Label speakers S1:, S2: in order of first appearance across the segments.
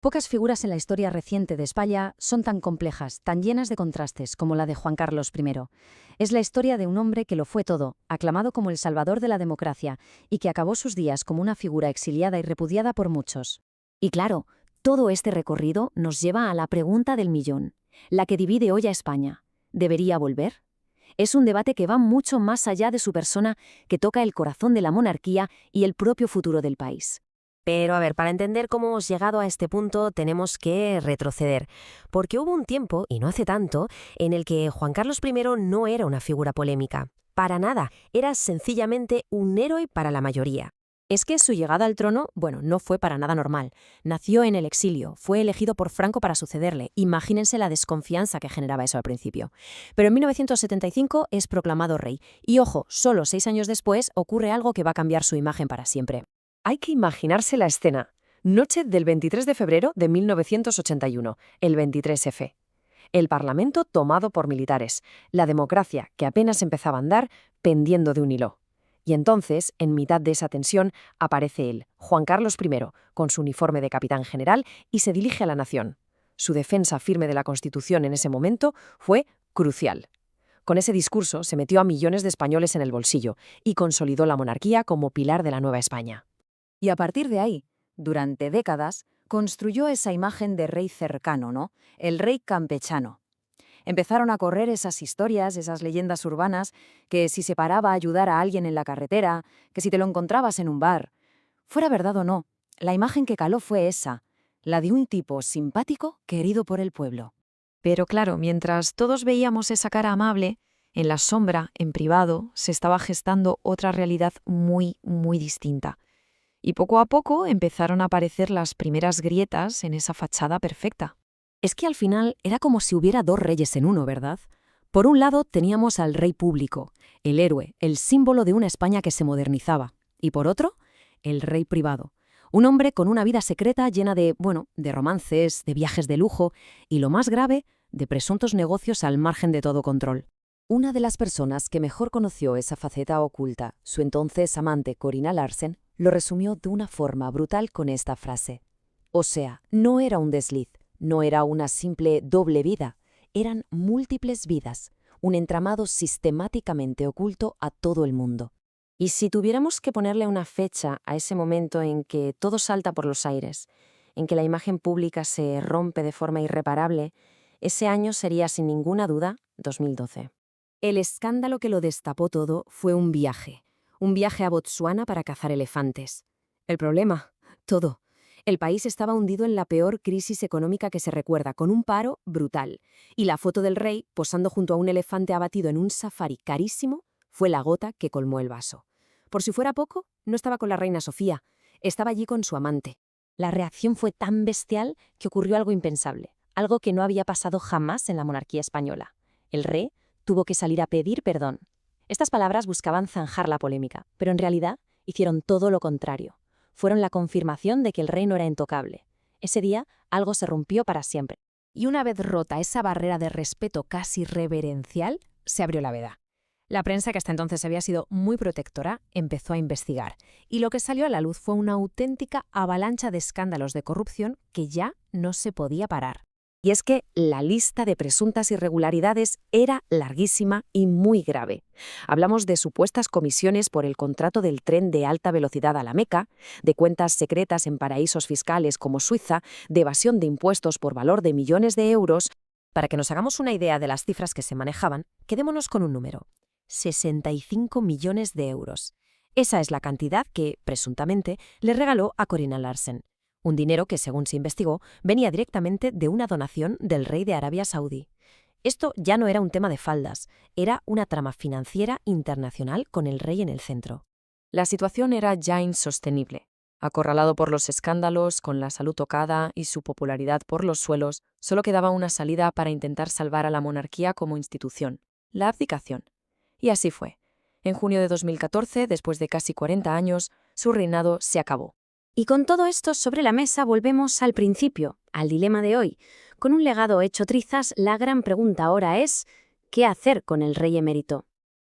S1: Pocas figuras en la historia reciente de España son tan complejas, tan llenas de contrastes como la de Juan Carlos I. Es la historia de un hombre que lo fue todo, aclamado como el salvador de la democracia, y que acabó sus días como una figura exiliada y repudiada por muchos. Y claro, todo este recorrido nos lleva a la pregunta del millón, la que divide hoy a España. ¿Debería volver? Es un debate que va mucho más allá de su persona, que toca el corazón de la monarquía y el propio futuro del país.
S2: Pero a ver, para entender cómo hemos llegado a este punto tenemos que retroceder, porque hubo un tiempo, y no hace tanto, en el que Juan Carlos I no era una figura polémica. Para nada, era sencillamente un héroe para la mayoría.
S1: Es que su llegada al trono, no fue para nada normal. Nació en el exilio, fue elegido por Franco para sucederle. Imagínense la desconfianza que generaba eso al principio. Pero en 1975 es proclamado rey. Y ojo, solo 6 años después ocurre algo que va a cambiar su imagen para siempre.
S3: Hay que imaginarse la escena. Noche del 23 de febrero de 1981, el 23F. El Parlamento tomado por militares, la democracia, que apenas empezaba a andar, pendiendo de un hilo. Y entonces, en mitad de esa tensión, aparece él, Juan Carlos I, con su uniforme de capitán general, y se dirige a la nación. Su defensa firme de la Constitución en ese momento fue crucial. Con ese discurso se metió a millones de españoles en el bolsillo y consolidó la monarquía como pilar de la nueva España.
S1: Y a partir de ahí, durante décadas, construyó esa imagen de rey cercano, ¿no? El rey campechano. Empezaron a correr esas historias, esas leyendas urbanas, que si se paraba a ayudar a alguien en la carretera, que si te lo encontrabas en un bar. Fuera verdad o no, la imagen que caló fue esa, la de un tipo simpático querido por el pueblo.
S4: Pero claro, mientras todos veíamos esa cara amable, en la sombra, en privado, se estaba gestando otra realidad muy, muy distinta. Y poco a poco empezaron a aparecer las primeras grietas en esa fachada perfecta.
S1: Es que al final era como si hubiera dos reyes en uno, ¿verdad? Por un lado teníamos al rey público, el héroe, el símbolo de una España que se modernizaba. Y por otro, el rey privado. Un hombre con una vida secreta llena de romances, de viajes de lujo y, lo más grave, de presuntos negocios al margen de todo control. Una de las personas que mejor conoció esa faceta oculta, su entonces amante Corina Larsen, lo resumió de una forma brutal con esta frase. O sea, no era un desliz, no era una simple doble vida, eran múltiples vidas, un entramado sistemáticamente oculto a todo el mundo. Y si tuviéramos que ponerle una fecha a ese momento en que todo salta por los aires, en que la imagen pública se rompe de forma irreparable, ese año sería sin ninguna duda 2012. El escándalo que lo destapó todo fue un viaje a Botsuana para cazar elefantes. El problema, todo. El país estaba hundido en la peor crisis económica que se recuerda, con un paro brutal. Y la foto del rey, posando junto a un elefante abatido en un safari carísimo, fue la gota que colmó el vaso. Por si fuera poco, no estaba con la reina Sofía, estaba allí con su amante. La reacción fue tan bestial que ocurrió algo impensable, algo que no había pasado jamás en la monarquía española. El rey tuvo que salir a pedir perdón. Estas palabras buscaban zanjar la polémica, pero en realidad hicieron todo lo contrario. Fueron la confirmación de que el rey no era intocable. Ese día algo se rompió para siempre. Y una vez rota esa barrera de respeto casi reverencial, se abrió la veda. La prensa, que hasta entonces había sido muy protectora, empezó a investigar. Y lo que salió a la luz fue una auténtica avalancha de escándalos de corrupción que ya no se podía parar. Y es que la lista de presuntas irregularidades era larguísima y muy grave. Hablamos de supuestas comisiones por el contrato del tren de alta velocidad a la Meca, de cuentas secretas en paraísos fiscales como Suiza, de evasión de impuestos por valor de millones de euros. Para que nos hagamos una idea de las cifras que se manejaban, quedémonos con un número: 65 millones de euros. Esa es la cantidad que, presuntamente, le regaló a Corina Larsen. Un dinero que, según se investigó, venía directamente de una donación del rey de Arabia Saudí. Esto ya no era un tema de faldas, era una trama financiera internacional con el rey en el centro.
S3: La situación era ya insostenible. Acorralado por los escándalos, con la salud tocada y su popularidad por los suelos, solo quedaba una salida para intentar salvar a la monarquía como institución: la abdicación. Y así fue. En junio de 2014, después de casi 40 años, su reinado se acabó.
S1: Y con todo esto sobre la mesa volvemos al principio, al dilema de hoy. Con un legado hecho trizas, la gran pregunta ahora es: ¿qué hacer con el rey emérito?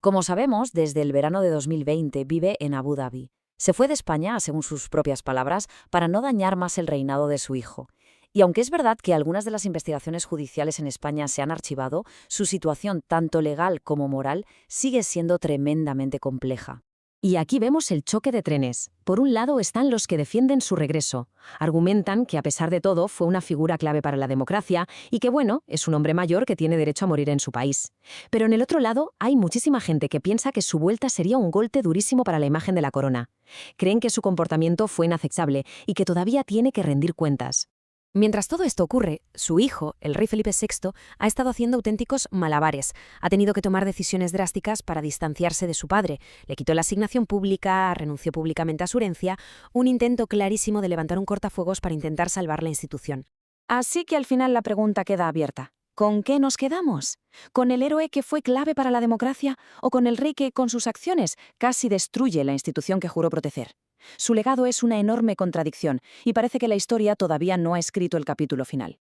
S1: Como sabemos, desde el verano de 2020 vive en Abu Dhabi. Se fue de España, según sus propias palabras, para no dañar más el reinado de su hijo. Y aunque es verdad que algunas de las investigaciones judiciales en España se han archivado, su situación, tanto legal como moral, sigue siendo tremendamente compleja.
S3: Y aquí vemos el choque de trenes. Por un lado están los que defienden su regreso. Argumentan que a pesar de todo fue una figura clave para la democracia y que, bueno, es un hombre mayor que tiene derecho a morir en su país. Pero en el otro lado hay muchísima gente que piensa que su vuelta sería un golpe durísimo para la imagen de la corona. Creen que su comportamiento fue inaceptable y que todavía tiene que rendir cuentas.
S2: Mientras todo esto ocurre, su hijo, el rey Felipe VI, ha estado haciendo auténticos malabares. Ha tenido que tomar decisiones drásticas para distanciarse de su padre. Le quitó la asignación pública, renunció públicamente a su herencia, un intento clarísimo de levantar un cortafuegos para intentar salvar la institución.
S3: Así que al final la pregunta queda abierta. ¿Con qué nos quedamos? ¿Con el héroe que fue clave para la democracia o con el rey que, con sus acciones, casi destruye la institución que juró proteger? Su legado es una enorme contradicción y parece que la historia todavía no ha escrito el capítulo final.